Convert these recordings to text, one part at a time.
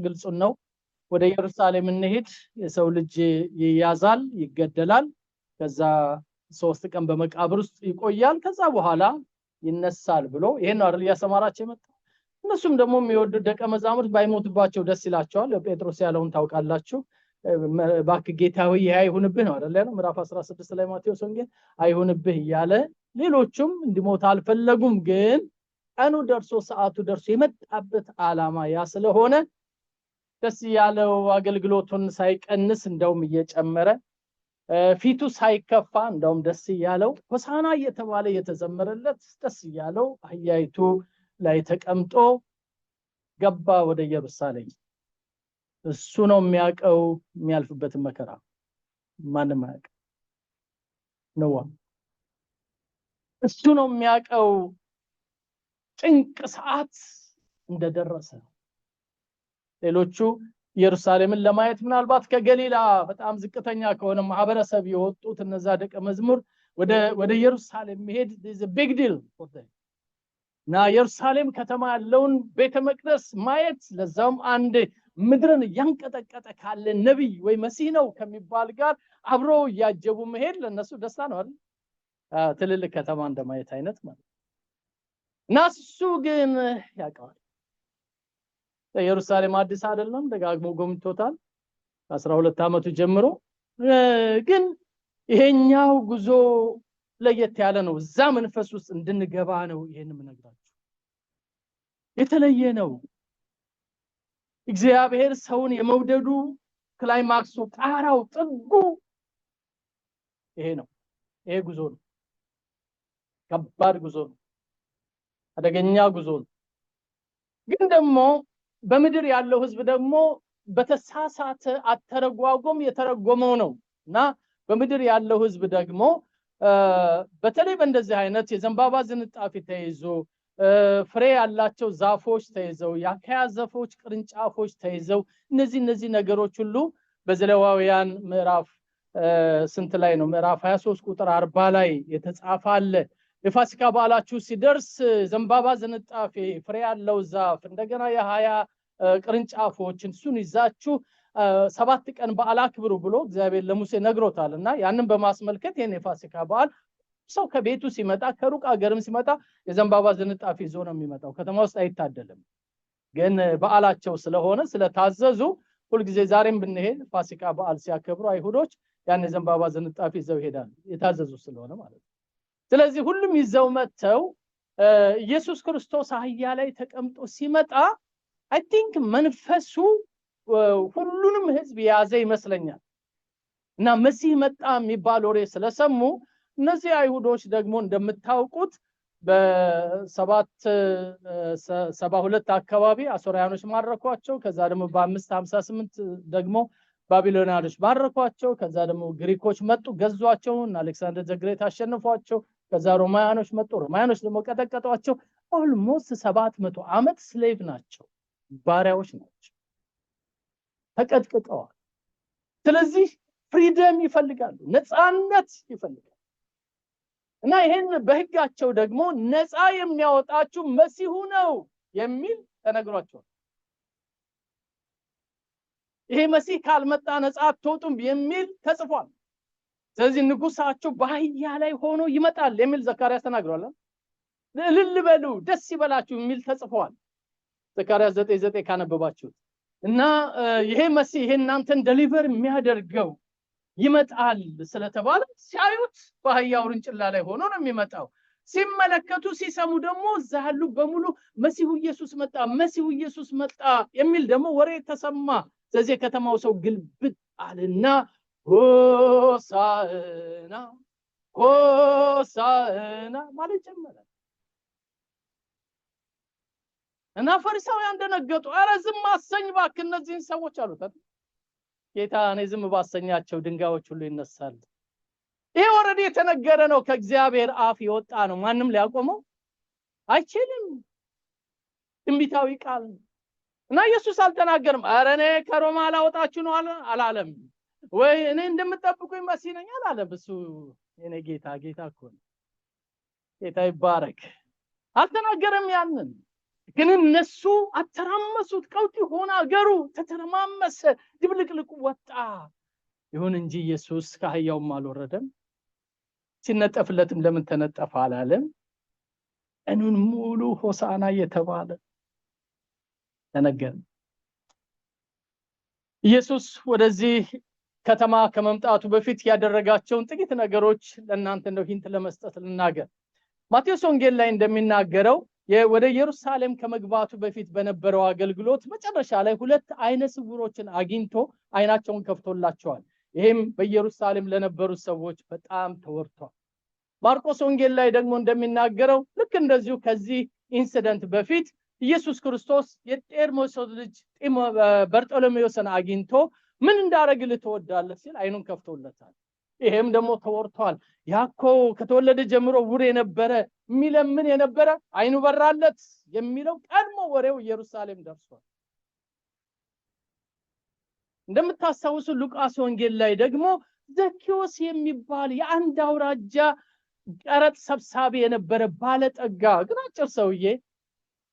ግልጽ ነው ወደ ኢየሩሳሌም እንሄድ የሰው ልጅ ይያዛል ይገደላል ከዛ 3 ቀን በመቃብር ውስጥ ይቆያል ከዛ በኋላ ይነሳል ብሎ ይሄን ነው አይደል ያሰማራቸው የመጣ እነሱም ደግሞ የሚወዱ ደቀ መዛሙርት ባይሞትባቸው ደስ ይላቸዋል ጴጥሮስ ያለውን ታውቃላችሁ ባክ ጌታው አይሁንብህ ነው አይደል ያለው ምዕራፍ 16 ላይ ማቴዎስ ወንጌል አይሁንብህ ያለ ሌሎችም እንዲሞት አልፈለጉም ግን ቀኑ ደርሶ ሰዓቱ ደርሶ የመጣበት ዓላማ ያ ስለሆነ ደስ ያለው አገልግሎቱን ሳይቀንስ እንደውም እየጨመረ ፊቱ ሳይከፋ እንደውም ደስ ያለው ሆሳና እየተባለ የተዘመረለት ደስ ያለው አህያይቱ ላይ ተቀምጦ ገባ ወደ ኢየሩሳሌም እሱ ነው የሚያቀው የሚያልፍበት መከራ ማንም ያቀ ነው እሱ ነው የሚያቀው ጭንቅ ሰዓት እንደደረሰ ሌሎቹ ኢየሩሳሌምን ለማየት ምናልባት ከገሊላ በጣም ዝቅተኛ ከሆነ ማህበረሰብ የወጡት እነዛ ደቀ መዝሙር ወደ ኢየሩሳሌም መሄድ is a big deal for them ና ኢየሩሳሌም ከተማ ያለውን ቤተ መቅደስ ማየት ለዛም አንድ ምድርን ያንቀጠቀጠ ካለ ነብይ ወይ መሲህ ነው ከሚባል ጋር አብሮ ያጀቡ መሄድ ለነሱ ደስታ ነው አይደል ትልልቅ ከተማ እንደማየት አይነት ማለት ናሱ ግን ያውቃል ኢየሩሳሌም አዲስ አይደለም ደጋግሞ ጎምቶታል 12 አመቱ ጀምሮ ግን ይሄኛው ጉዞ ለየት ያለ ነው እዛ መንፈስ ውስጥ እንድንገባ ነው ይሄንን ምነግራችሁ የተለየ ነው እግዚአብሔር ሰውን የመውደዱ ክላይማክሱ ጣራው ጥጉ ይሄ ነው ይሄ ጉዞ ነው ከባድ ጉዞ ነው አደገኛ ጉዞ ነው ግን ደግሞ በመድር ያለው ህዝብ ደግሞ በተሳሳተ አተረጓጎም የተረጎመው ነውና በመድር ያለው ህዝብ ደግሞ በተለይ በእንደዚህ አይነት የዘንባባ ዝንጣፊ ተይዞ ፍሬ ያላቸው ዛፎች ተይዘው ያካያ ዛፎች ቅርንጫፎች ተይዘው እነዚህ ነገሮች ሁሉ በዘሌዋውያን ምዕራፍ ስንት ላይ ነው ምዕራፍ 23 ቁጥር 40 ላይ የተጻፈ አለ የፋሲካ በዓላችሁ ሲደርስ ዘንባባ ዝንጣፊ ፍሬ ያለው ዛፍ እንደገና የ20 ቅርንጫፎችን እሱን ይዛችሁ 7 ቀን በዓል አክብሩ ብሎ እግዚአብሔር ለሙሴ ነግሮታልና ያንን በማስመልከት የኔ ፋሲካ በዓል ሰው ከቤቱ ሲመጣ ከሩቅ አገርም ሲመጣ የዘንባባ ዝንጣፊ ይዞ ነው የሚመጣው ከተማ ውስጥ አይታደልም ግን በዓላቸው ስለሆነ ስለታዘዙ ሁሉ ጊዜ ዛሬም ብንሄድ ፋሲካ በዓል ሲያከብሩ አይሁዶች ያን የዘንባባ ዝንጣፊ ይዘው ይሄዳሉ የታዘዙ ስለሆነ ማለት ነው ስለዚህ ሁሉም ይዘው መተው ኢየሱስ ክርስቶስ አህያ ላይ ተቀምጦ ሲመጣ I think መንፈሱ ሁሉንም ህዝብ ያዘ ይመስለኛል እና መሲህ መጣ የሚባል ወሬ ስለሰሙ እነዚህ አይሁዶች ደግሞ እንደምታውቁት በ772 አካባቢ አሶራያኖች ማረኳቸው ከዛ ደግሞ በ558 ደግሞ ባቢሎናውያኖች ማረኳቸው ከዛ ደግሞ ግሪኮች መጡ ገዟቸውና አሌክሳንደር ዘግሬት አሸነፏቸው ከዛ ሮማያኖች መጡ ሮማያኖች ደግሞ ቀጠቀጧቸው ኦልሞስት 700 አመት ስሌቭ ናቸው ባሪያዎች ናቸው ተቀጥቅጠዋል ስለዚህ ፍሪደም ይፈልጋሉ ነፃነት ይፈልጋሉ እና ይሄን በህጋቸው ደግሞ ነፃ የሚያወጣችሁ መሲሁ ነው የሚል ተነግሯቸዋል ይሄ መሲህ ካልመጣ ነፃ አትወጡም የሚል ተጽፏል ስለዚህ ንጉሳቸው በአህያ ላይ ሆኖ ይመጣል የሚል ዘካርያስ ተናግሯል እልል በሉ ደስ ይበላችሁ የሚል ተጽፏል ዘካርያስ 9:9 ካነበባችሁ እና ይሄ መሲህ እናንተን ዴሊቨር የሚያደርገው ይመጣል ስለተባለ ሲያዩት በአህያው ርንጭላ ላይ ሆኖ ነው የሚመጣው ሲመለከቱ ሲሰሙ ደግሞ ዛሉ በሙሉ መሲሁ ኢየሱስ መጣ የሚል ደግሞ ወሬ ተሰማ ስለዚህ ከተማው ሰው ግልብጥ አለና ሆሳዕና ማለት ጀመረ እና ፈሪሳውያን እንደነገጡ አረ ዝም አሰኝ ባክ እነዚህን ሰዎች አሉት ጌታ እኔ ዝም ባሰኛቸው ድንጋዮች ሁሉ ይነሳሉ ይሄ ወረዲ የተነገረ ነው ከእግዚአብሔር አፍ ይወጣ ነው ማንንም ሊያቆመው አይችልም ትንቢታዊ ቃል እና ኢየሱስ አልተናገርም አረ እኔ ከሮማ ላወጣችሁ ነው አላለም ወይ እኔ እንደምትጠብቁኝ መሲህ ነኝ አላለም እሱ የኔ ጌታ እኮ ጌታ ይባረክ አልተናገረም ያንን ግን እነሱ አተራመሱት። ቀውጢ ሆነ፣ አገሩ ተተረማመሰ፣ ድብልቅልቁ ወጣ። ይሁን እንጂ ኢየሱስ ከአህያውም አልወረደም። ሲነጠፍለትም ለምን ተነጠፈ አላለም። ቀኑን ሙሉ ሆሳዕና እየተባለ ተነገረ። ኢየሱስ ወደዚህ ከተማ ከመምጣቱ በፊት ያደረጋቸውን ጥቂት ነገሮች ለእናንተ እንደው ሂንት ለመስጠት ልናገር። ማቴዎስ ወንጌል ላይ እንደሚናገረው ወደ ኢየሩሳሌም ከመግባቱ በፊት በነበረው አገልግሎት መጨረሻ ላይ 2 አይነ ስውሮችን አግኝቶ አይናቸውን ከፍቶላቸዋል። ይሄም በኢየሩሳሌም ለነበሩ ሰዎች በጣም ተወርቷል። ማርቆስ ወንጌል ላይ ደግሞ እንደሚናገረው ልክ እንደዚሁ ከዚህ ኢንሲደንት በፊት ኢየሱስ ክርስቶስ የጤርሞስ ልጅ በርጦሎሜዎስን አግኝቶ ምን እንዳረግልህ ትወዳለህ ሲል አይኑን ከፍቶለታል። ይሄም ደግሞ ተወርቷል። ያኮ ከተወለደ ጀምሮ ውር የነበረ የሚለምን የነበረ አይኑ በራለት የሚለው ቀድሞ ወሬው ኢየሩሳሌም ደርሷል። እንደምታስታውሱ ሉቃስ ወንጌል ላይ ደግሞ ዘኬዎስ የሚባል የአንድ አውራጃ ቀረጥ ሰብሳቢ የነበረ ባለጠጋ ግን አጭር ሰውዬ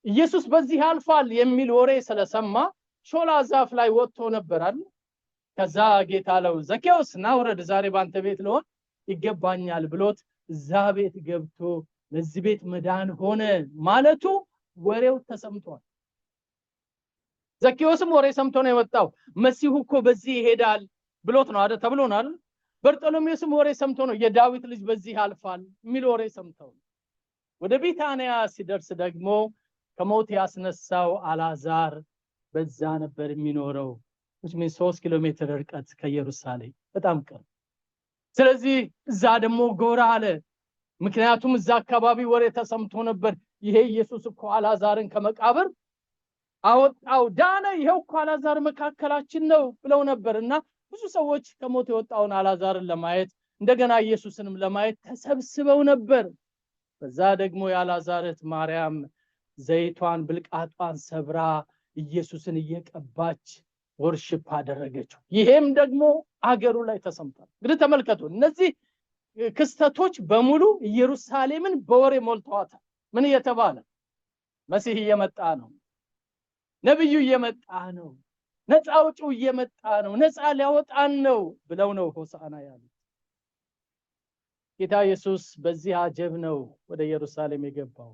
ኢየሱስ በዚህ ያልፋል የሚል ወሬ ስለሰማ ሾላ ዛፍ ላይ ወጥቶ ነበር አይደል? ከዛ ጌታ አለው ዘኬዎስ ና ውረድ፣ ዛሬ ባንተ ቤት ልሆን ይገባኛል ብሎት እዛ ቤት ገብቶ ለዚህ ቤት መዳን ሆነ ማለቱ ወሬው ተሰምቷል። ዘኬዎስም ወሬ ሰምቶ ነው የወጣው። መሲሁ እኮ በዚህ ይሄዳል ብሎት ነው አይደል ተብሎናል። በርጦሎሜዎስም ወሬ ሰምቶ ነው የዳዊት ልጅ በዚህ ያልፋል የሚል ወሬ ሰምተው ወደ ቢታንያ ሲደርስ ደግሞ ከሞት ያስነሳው አልዓዛር በዛ ነበር የሚኖረው። ምን 3 ኪሎ ሜትር ርቀት ከኢየሩሳሌም በጣም ቅርብ። ስለዚህ እዛ ደግሞ ጎራ አለ። ምክንያቱም እዛ አካባቢ ወሬ ተሰምቶ ነበር። ይሄ ኢየሱስ እኮ አልዓዛርን ከመቃብር አወጣው፣ ዳነ፣ ይሄው እኮ አልዓዛር መካከላችን ነው ብለው ነበርና ብዙ ሰዎች ከሞት የወጣውን አልዓዛርን ለማየት እንደገና ኢየሱስንም ለማየት ተሰብስበው ነበር። በዛ ደግሞ የአልዓዛር እህት ማርያም ዘይቷን ብልቃጧን ሰብራ ኢየሱስን እየቀባች ወርሺፕ አደረገችው። ይሄም ደግሞ አገሩ ላይ ተሰምቷል። እንግዲህ ተመልከቱ፣ እነዚህ ክስተቶች በሙሉ ኢየሩሳሌምን በወሬ ሞልተዋታል። ምን እየተባለ መሲህ እየመጣ ነው፣ ነብዩ እየመጣ ነው፣ ነፃ አውጪው እየመጣ ነው፣ ነፃ ሊያወጣን ነው ብለው ነው ሆሳዕና ያሉት። ጌታ ኢየሱስ በዚህ አጀብ ነው ወደ ኢየሩሳሌም የገባው።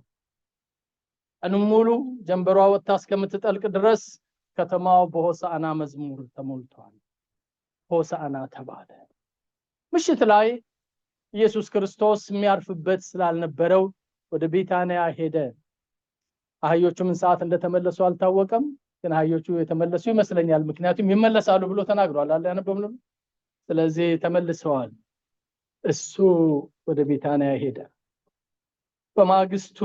ቀኑን ሙሉ ጀንበሯ ወጥታ እስከምትጠልቅ ድረስ ከተማው በሆሳዕና መዝሙር ተሞልቷል። ሆሳዕና ተባለ። ምሽት ላይ ኢየሱስ ክርስቶስ የሚያርፍበት ስላልነበረው ወደ ቢታንያ ሄደ። አህዮቹ ምን ሰዓት እንደተመለሱ አልታወቀም፣ ግን አህዮቹ የተመለሱ ይመስለኛል። ምክንያቱም ይመለሳሉ ብሎ ተናግሯል አለ ያነበብነው። ስለዚህ ተመልሰዋል። እሱ ወደ ቢታንያ ሄደ። በማግስቱ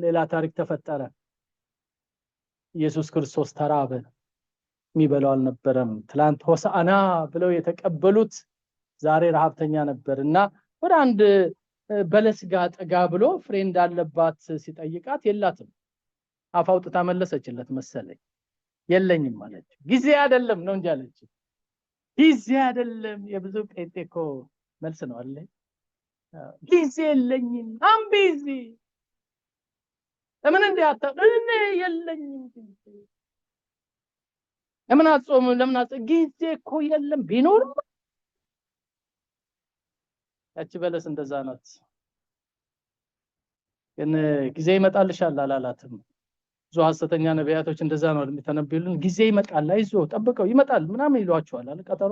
ሌላ ታሪክ ተፈጠረ። ኢየሱስ ክርስቶስ ተራበ። የሚበላው አልነበረም። ትላንት ሆሳዕና ብለው የተቀበሉት ዛሬ ረሃብተኛ ነበርና ወደ አንድ በለስ ጋር ጠጋ ብሎ ፍሬ እንዳለባት ሲጠይቃት የላትም። አፍ አውጥታ መለሰችለት መሰለኝ። የለኝም አለች። ጊዜ አይደለም ነው እንጂ አለች። ጊዜ አይደለም። የብዙ ጴንጤ እኮ መልስ ነው አለ። ጊዜ የለኝም፣ አም ቢዚ። ለምን እኔ የለኝም ጊዜ። ለምን አጾም? ለምን ጊዜ እኮ የለም። ቢኖርም ያቺ በለስ እንደዛ ናት። ግን ጊዜ ይመጣልሻል አላላትም። ብዙ ሐሰተኛ ነቢያቶች እንደዛ ነው የሚተነብዩልን። ጊዜ ይመጣል፣ አይዞ ጠብቀው ይመጣል ምናምን ይሏቸዋል አለ ቀጠሮ።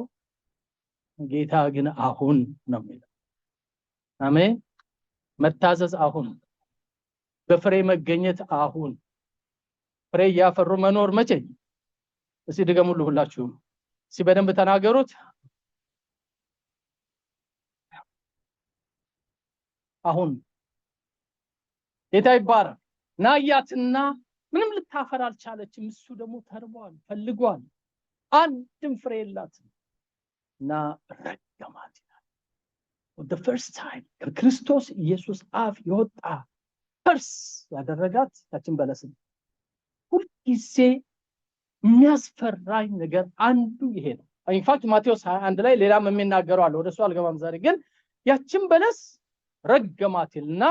ጌታ ግን አሁን ነው የሚለው። አሜን። መታዘዝ አሁን፣ በፍሬ መገኘት አሁን፣ ፍሬ ያፈሩ መኖር መቼ? እስቲ ድገሙሉ ሁላችሁ። እስቲ በደንብ ተናገሩት። አሁን ጌታ ይባረክ። ናያትና ምንም ልታፈራ አልቻለችም። እሱ ደግሞ ተርቧል፣ ፈልጓል፣ አንድም ፍሬ የላትም እና ረገማት ይላል። the first time ከክርስቶስ ኢየሱስ አፍ የወጣ ፈርስ ያደረጋት ያችን በለስን። ሁልጊዜ የሚያስፈራኝ ነገር አንዱ ይሄ ነው። ኢንፋክት ማቴዎስ 21 ላይ ሌላም የሚናገረው አለ፣ ወደሱ አልገባም ዛሬ። ግን ያችን በለስ ረገማትና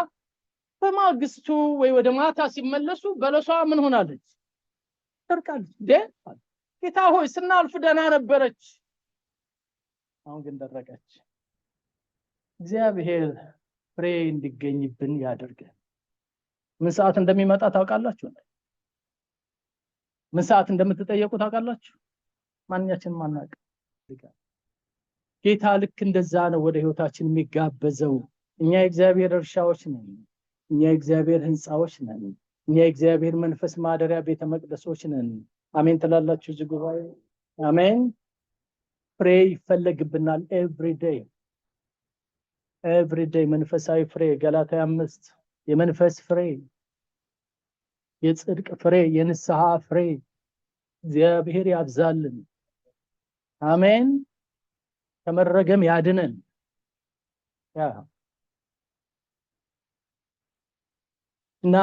በማግስቱ ወይ ወደ ማታ ሲመለሱ በለሷ ምን ሆናለች? ደርቃለች። ጌታ ሆይ ስናልፍ ደህና ነበረች፣ አሁን ግን ደረቀች። እግዚአብሔር ፍሬ እንዲገኝብን ያደርጋል። ምን ሰዓት እንደሚመጣ ታውቃላችሁ? ምን ሰዓት እንደምትጠየቁ ታውቃላችሁ? ማንኛችንም ማናውቅ። ጌታ ልክ እንደዛ ነው ወደ ህይወታችን የሚጋበዘው። እኛ የእግዚአብሔር እርሻዎች ነን። እኛ የእግዚአብሔር ህንጻዎች ነን። እኛ የእግዚአብሔር መንፈስ ማደሪያ ቤተ መቅደሶች ነን። አሜን ትላላችሁ እዚህ ጉባኤ? አሜን። ፍሬ ይፈለግብናል ኤቭሪ ዴይ መንፈሳዊ ፍሬ። ገላትያ 5 የመንፈስ ፍሬ፣ የጽድቅ ፍሬ፣ የንስሐ ፍሬ እግዚአብሔር ያብዛልን። አሜን። ከመረገም ያድነን። እና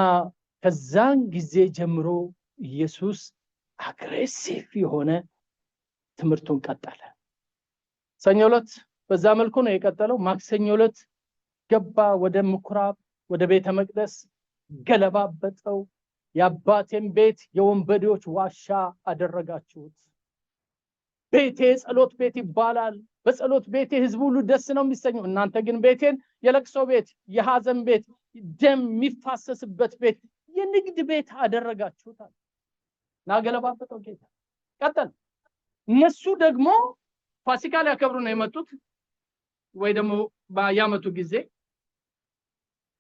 ከዛን ጊዜ ጀምሮ ኢየሱስ አግሬሲቭ የሆነ ትምህርቱን ቀጠለ። ሰኞ ዕለት በዛ መልኩ ነው የቀጠለው። ማክሰኞ ዕለት ገባ ወደ ምኩራብ፣ ወደ ቤተ መቅደስ ገለባበጠው። የአባቴን ቤት የወንበዴዎች ዋሻ አደረጋችሁት። ቤቴ ጸሎት ቤት ይባላል። በጸሎት ቤቴ ህዝብ ሁሉ ደስ ነው የሚሰኘው። እናንተ ግን ቤቴን የለቅሶ ቤት፣ የሐዘን ቤት፣ ደም የሚፋሰስበት ቤት፣ የንግድ ቤት አደረጋችሁታል። ናገለባበጠው ጌታ። ቀጠል። እነሱ ደግሞ ፋሲካ ሊያከብሩ ነው የመጡት፣ ወይ ደግሞ በየዓመቱ ጊዜ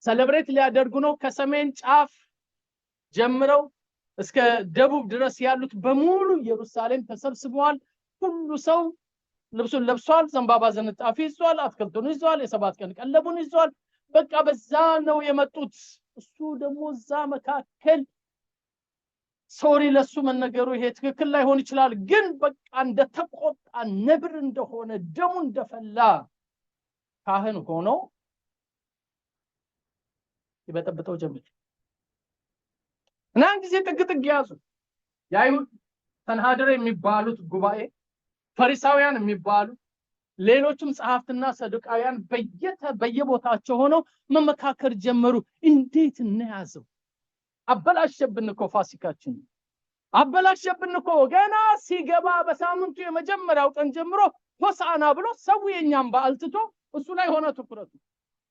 ሰለብሬት ሊያደርጉ ነው። ከሰሜን ጫፍ ጀምረው እስከ ደቡብ ድረስ ያሉት በሙሉ ኢየሩሳሌም ተሰብስበዋል። ሁሉ ሰው ልብሱን ለብሷል፣ ዘንባባ ዝንጣፊ ይዟል፣ አትክልቱን ይዟል፣ የሰባት ቀን ቀለቡን ይዟል። በቃ በዛ ነው የመጡት። እሱ ደግሞ እዛ መካከል ሶሪ ለሱ መነገሩ ይሄ ትክክል ላይሆን ይችላል፣ ግን በቃ እንደተቆጣ ነብር እንደሆነ ደሙ እንደፈላ ካህን ሆኖ ይበጠብጠው ጀመረ። እና ጊዜ ጥግ ያዙ። የአይሁድ ሰንሃድር የሚባሉት ጉባኤ፣ ፈሪሳውያን የሚባሉ ሌሎችም ጸሐፍትና ሰዱቃውያን በየቦታቸው ሆነው መመካከር ጀመሩ። እንዴት እንያዘው? አበላሸብን እኮ ፋሲካችን፣ አበላሸብን እኮ። ገና ሲገባ በሳምንቱ የመጀመሪያው ቀን ጀምሮ ሆሳዕና ብሎ ሰው የኛም በዓል ትቶ እሱ ላይ ሆነ ትኩረቱ።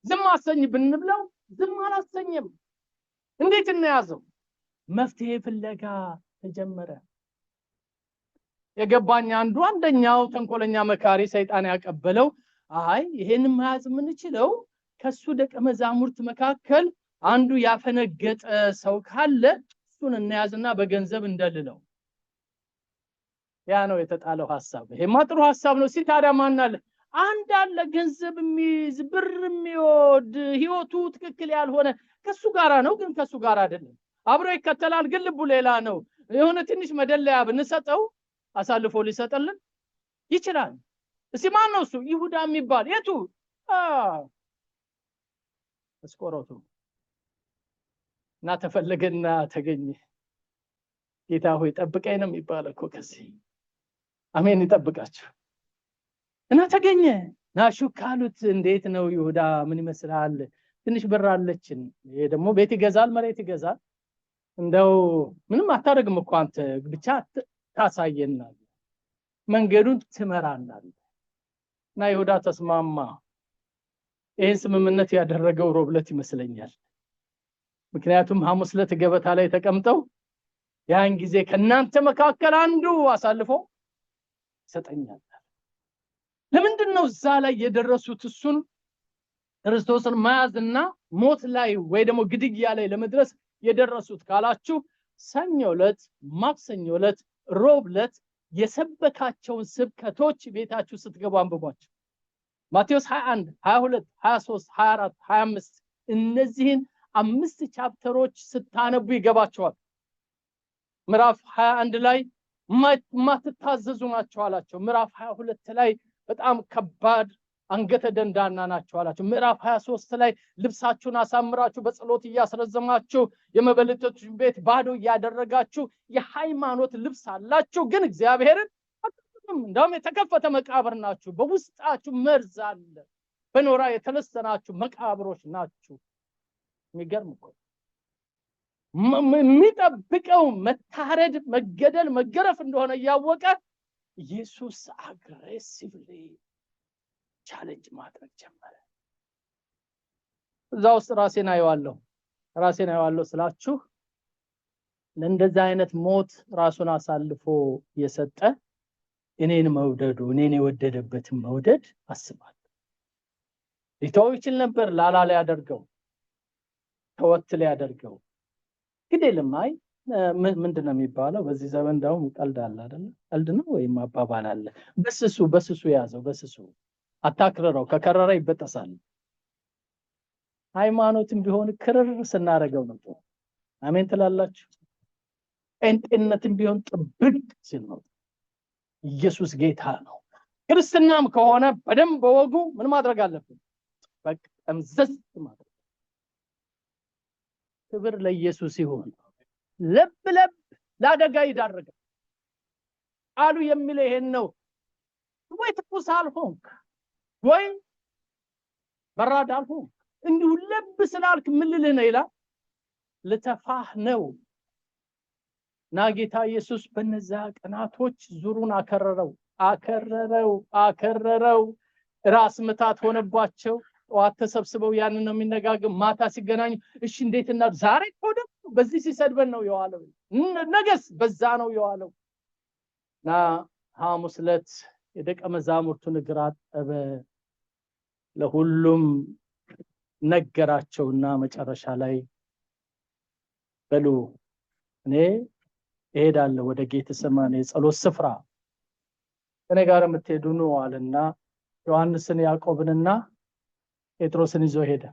ዝም አሰኝ ብንብለው ዝም አላሰኝም። እንዴት እንያዘው? መፍትሄ ፍለጋ ተጀመረ። የገባኝ አንደኛው ተንኮለኛ መካሪ ሰይጣን ያቀበለው አይ ይሄንን መያዝ የምንችለው ከሱ ደቀ መዛሙርት መካከል አንዱ ያፈነገጠ ሰው ካለ እሱን እንያዝና በገንዘብ እንደልለው። ያ ነው የተጣለው ሐሳብ። ይሄማ ጥሩ ሐሳብ ነው ሲል ታዲያ ማን አለ? አንድ አለ ገንዘብ የሚይዝ ብር የሚወድ ህይወቱ ትክክል ያልሆነ ከሱ ጋራ ነው፣ ግን ከሱ ጋራ አይደለም። አብሮ ይከተላል፣ ግን ልቡ ሌላ ነው። የሆነ ትንሽ መደለያ ብንሰጠው አሳልፎ ሊሰጥልን ይችላል። እስቲ ማን ነው እሱ? ይሁዳ የሚባል። የቱ? አስቆሮቱ። እና ተፈለገና ተገኘ። ጌታ ሆይ ጠብቀኝ ነው የሚባለው እኮ ከዚህ። አሜን ይጠብቃችሁ። እና ተገኘ። ናሹ ካሉት እንዴት ነው ይሁዳ ምን ይመስላል? ትንሽ ብር አለችን። ይሄ ደግሞ ቤት ይገዛል፣ መሬት ይገዛል። እንደው ምንም አታደርግም እኮ አንተ ብቻ ታሳየናል፣ መንገዱን ትመራናል። እና ይሁዳ ተስማማ። ይሄን ስምምነት ያደረገው ሮብ ዕለት ይመስለኛል። ምክንያቱም ሐሙስ ዕለት ገበታ ላይ ተቀምጠው ያን ጊዜ ከናንተ መካከል አንዱ አሳልፎ ይሰጠኛል። ለምንድን ነው እዛ ላይ የደረሱት? እሱን ክርስቶስን መያዝና ሞት ላይ ወይ ደግሞ ግድያ ላይ ለመድረስ የደረሱት ካላችሁ ሰኞ ዕለት፣ ማክሰኞ ዕለት፣ ሮብ ዕለት የሰበካቸውን ስብከቶች ቤታችሁ ስትገቡ አንብቧቸው። ማቴዎስ 21፣ 22፣ 23፣ 24፣ 25 እነዚህን 5 ቻፕተሮች ስታነቡ ይገባቸዋል። ምዕራፍ 21 ላይ ማትታዘዙ ናቸው አላቸው። ምዕራፍ 22 ላይ በጣም ከባድ አንገተ ደንዳና ናቸው አላቸው። ምዕራፍ 23 ላይ ልብሳችሁን አሳምራችሁ በጸሎት እያስረዘማችሁ የመበለቶችን ቤት ባዶ እያደረጋችሁ የሃይማኖት ልብስ አላችሁ፣ ግን እግዚአብሔርን አትጠብቁም። እንደውም የተከፈተ መቃብር ናችሁ፣ በውስጣችሁ መርዝ አለ፣ በኖራ የተለሰናችሁ መቃብሮች ናችሁ። የሚገርም እኮ የሚጠብቀው መታረድ፣ መገደል፣ መገረፍ እንደሆነ ያወቀ ኢየሱስ አግሬሲቭሊ ቻሌንጅ ማድረግ ጀመረ። እዛው ውስጥ ራሴን አየዋለሁ ስላችሁ ለእንደዛ አይነት ሞት ራሱን አሳልፎ የሰጠ እኔን መውደዱ እኔን የወደደበትን መውደድ አስባለሁ። ሊተው ይችል ነበር፣ ላላ ሊያደርገው፣ ተወት ሊያደርገው። ግዴለም አይ ምንድነው የሚባለው በዚህ ዘመን እንደውም ቀልድ አለ አይደል? ቀልድ ነው ወይም አባባል አለ። በስሱ ያዘው፣ በስሱ አታክረረው፣ ከከረረ ይበጠሳል። ሃይማኖትም ቢሆን ክርር ስናረገው ነው። አሜን ትላላችሁ? ጴንጤነትም ቢሆን ጥብቅ ሲል ነው። ኢየሱስ ጌታ ነው። ክርስትናም ከሆነ በደንብ በወጉ ምን ማድረግ አለብን? በቃ እምዘዝ ማድረግ። ክብር ለኢየሱስ ይሁን። ለብ ለአደጋ ይዳረጋል። ቃሉ የሚለው ይሄን ነው። ወይ ትኩስ አልሆንክ ወይ በራድ አልሆንክ፣ እንዲሁ ለብ ስላልክ ምን ልልህ ነው ይላል? ልተፋህ ነው። እና ጌታ ኢየሱስ በነዛ ቀናቶች ዙሩን አከረረው። ራስ ምታት ሆነባቸው። ጠዋት ተሰብስበው ያንን ነው የሚነጋገር። ማታ ሲገናኙ እሺ እንዴት እና ዛሬ ቆደ በዚህ ሲሰድበን ነው የዋለው፣ ነገስ በዛ ነው የዋለው። እና ሐሙስ ዕለት የደቀ መዛሙርቱን እግር አጠበ፣ ለሁሉም ነገራቸውና መጨረሻ ላይ በሉ እኔ እሄዳለሁ ወደ ጌቴሴማኒ የጸሎት ስፍራ፣ ከኔ ጋር የምትሄዱ ነው አለና ዮሐንስን ያዕቆብንና ጴጥሮስን ይዞ ሄደ።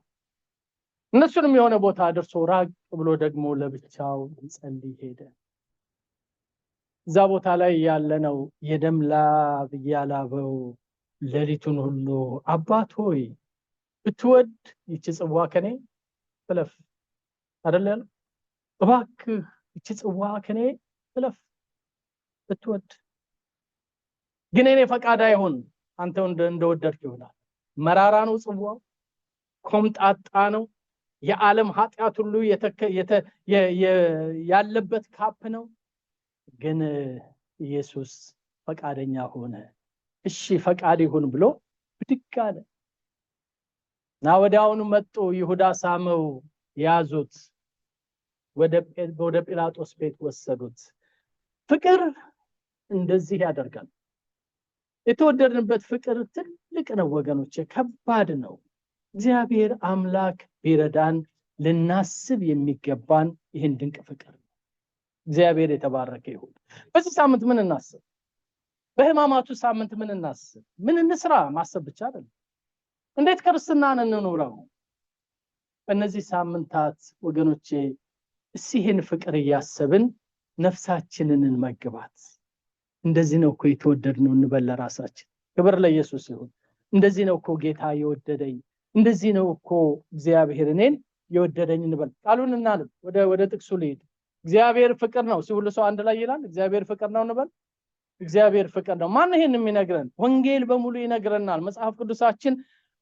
እነሱንም የሆነ ቦታ አድርሶ ራቅ ብሎ ደግሞ ለብቻው ሊጸልይ ሄደ። እዛ ቦታ ላይ ያለነው የደም ላብ ያላበው ሌሊቱን ሁሉ አባት ሆይ ብትወድ ይህች ጽዋ ከኔ ትለፍ አይደል ያለው? እባክህ ይህች ጽዋ ከኔ ትለፍ ብትወድ፣ ግን እኔ ፈቃድ አይሁን አንተ እንደወደድክ ይሆናል። መራራ ነው ጽዋው፣ ኮምጣጣ ነው፣ የዓለም ኃጢአት ሁሉ ያለበት ካፕ ነው። ግን ኢየሱስ ፈቃደኛ ሆነ። እሺ ፈቃድ ይሁን ብሎ ብድግ አለ እና ወዲያውኑ መጡ። ይሁዳ ሳመው፣ ያዙት፣ ወደ ጲላጦስ ቤት ወሰዱት። ፍቅር እንደዚህ ያደርጋል። የተወደድንበት ፍቅር ትልቅ ነው ወገኖቼ፣ ከባድ ነው። እግዚአብሔር አምላክ ቢረዳን ልናስብ የሚገባን ይህን ድንቅ ፍቅር ነው። እግዚአብሔር የተባረከ ይሁን። በዚህ ሳምንት ምን እናስብ? በሕማማቱ ሳምንት ምን እናስብ? ምን እንስራ? ማሰብ ብቻ አይደለም። እንዴት ክርስትናን እንኑረው? በእነዚህ ሳምንታት ወገኖቼ ይህን ፍቅር እያሰብን ነፍሳችንን እንመግባት። እንደዚህ ነው እኮ የተወደድነው እንበል ለራሳችን። ክብር ለኢየሱስ ይሁን። እንደዚህ ነው እኮ ጌታ የወደደኝ፣ እንደዚህ ነው እኮ እግዚአብሔር እኔን የወደደኝ እንበል። ቃሉን እናንብ። ወደ ጥቅሱ ልሂድ። እግዚአብሔር ፍቅር ነው። ሁሉ ሰው አንድ ላይ ይላል እግዚአብሔር ፍቅር ነው እንበል። እግዚአብሔር ፍቅር ነው። ማን ይሄን የሚነግረን? ወንጌል በሙሉ ይነግረናል። መጽሐፍ ቅዱሳችን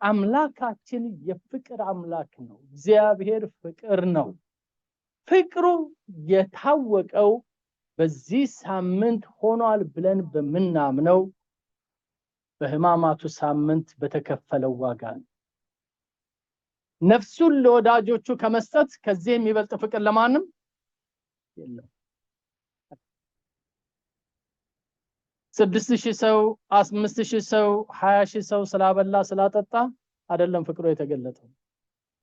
አምላካችን የፍቅር አምላክ ነው። እግዚአብሔር ፍቅር ነው። ፍቅሩ የታወቀው በዚህ ሳምንት ሆኗል ብለን በመናምነው በሕማማቱ ሳምንት በተከፈለው ዋጋ ነው። ነፍሱን ለወዳጆቹ ከመስጠት ከዚህ የሚበልጥ ፍቅር ለማንም የለም። 6000 ሰው 5000 ሰው 20000 ሰው ስላበላ ስላጠጣ አይደለም ፍቅሩ የተገለጠው።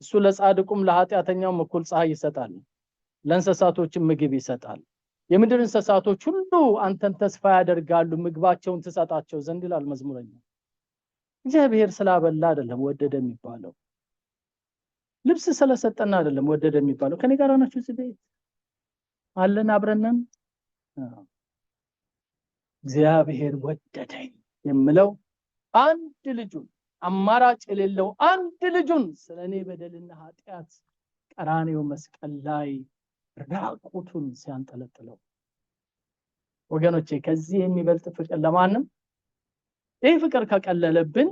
እሱ ለጻድቁም ለኃጢአተኛውም እኩል ፀሐይ ይሰጣል፣ ለእንስሳቶችም ምግብ ይሰጣል። የምድር እንስሳቶች ሁሉ አንተን ተስፋ ያደርጋሉ፣ ምግባቸውን ትሰጣቸው ዘንድ ይላል መዝሙረኛ። እግዚአብሔር ስላበላ አይደለም ወደደ የሚባለው፣ ልብስ ስለሰጠና አይደለም ወደደ የሚባለው። ከኔ ጋር ናችሁ? እዚህ ቤት አለን አብረነን። እግዚአብሔር ወደደኝ የምለው አንድ ልጁን፣ አማራጭ የሌለው አንድ ልጁን ስለኔ በደልና ኃጢአት ቀራንዮ መስቀል ላይ ራቁቱን ሲያንጠለጥለው። ወገኖቼ ከዚህ የሚበልጥ ፍቅር ለማንም። ይህ ፍቅር ከቀለለብን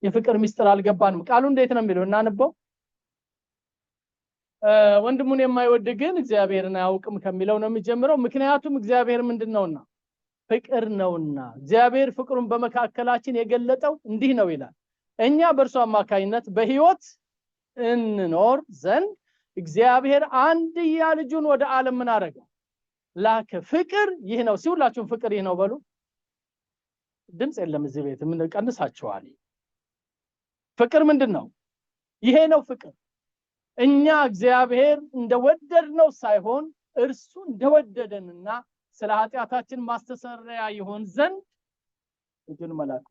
የፍቅር ሚስጥር አልገባንም። ቃሉ እንዴት ነው የሚለው? እናንበው። ወንድሙን የማይወድ ግን እግዚአብሔርን አያውቅም ከሚለው ነው የሚጀምረው። ምክንያቱም እግዚአብሔር ምንድነውና ፍቅር ነውና እግዚአብሔር ፍቅሩን በመካከላችን የገለጠው እንዲህ ነው ይላል፣ እኛ በእርሱ አማካይነት በሕይወት እንኖር ዘንድ እግዚአብሔር አንድያ ልጁን ወደ ዓለም ምን አደረገ? ላከ። ፍቅር ይህ ነው። ሲውላችሁም ፍቅር ይህ ነው በሉ። ድምጽ የለም እዚህ ቤት ምን ቀንሳችኋል? ፍቅር ምንድነው? ይሄ ነው ፍቅር። እኛ እግዚአብሔር እንደወደድነው ሳይሆን እርሱ እንደወደደንና ስለ ኃጢአታችን ማስተሰረያ ይሆን ዘንድ ልጁን መላክ።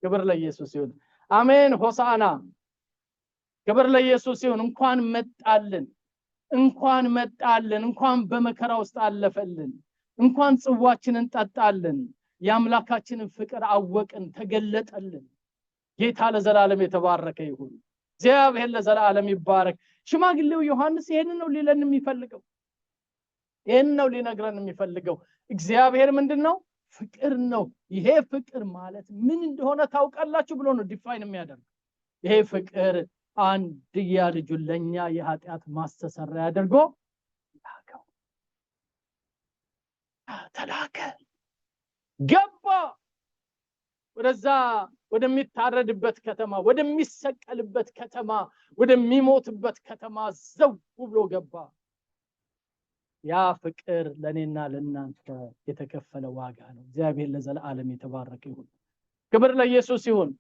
ክብር ለኢየሱስ ይሁን። አሜን ሆሳዕና። ክብር ለኢየሱስ ይሁን። እንኳን መጣልን፣ እንኳን መጣልን፣ እንኳን በመከራ ውስጥ አለፈልን፣ እንኳን ጽዋችንን ጠጣልን፣ የአምላካችንን ፍቅር አወቅን፣ ተገለጠልን። ጌታ ለዘላለም የተባረከ ይሁን። እግዚአብሔር ለዘላለም ይባረክ። ሽማግሌው ዮሐንስ ይሄንን ነው ሊለን የሚፈልገው፣ ይሄን ነው ሊነግረን የሚፈልገው። እግዚአብሔር ምንድነው? ፍቅር ነው። ይሄ ፍቅር ማለት ምን እንደሆነ ታውቃላችሁ ብሎ ነው ዲፋይን የሚያደርገው። ይሄ ፍቅር አንድያ ልጁን ለኛ የኃጢአት ማስተሰረያ አድርጎ ላከው። ተላከ፣ ገባ ወደዛ ወደሚታረድበት ከተማ፣ ወደሚሰቀልበት ከተማ፣ ወደሚሞትበት ከተማ ዘው ብሎ ገባ። ያ ፍቅር ለኔና ለናንተ የተከፈለ ዋጋ ነው። እግዚአብሔር ለዘላለም የተባረከ ይሁን። ክብር ለኢየሱስ ይሁን።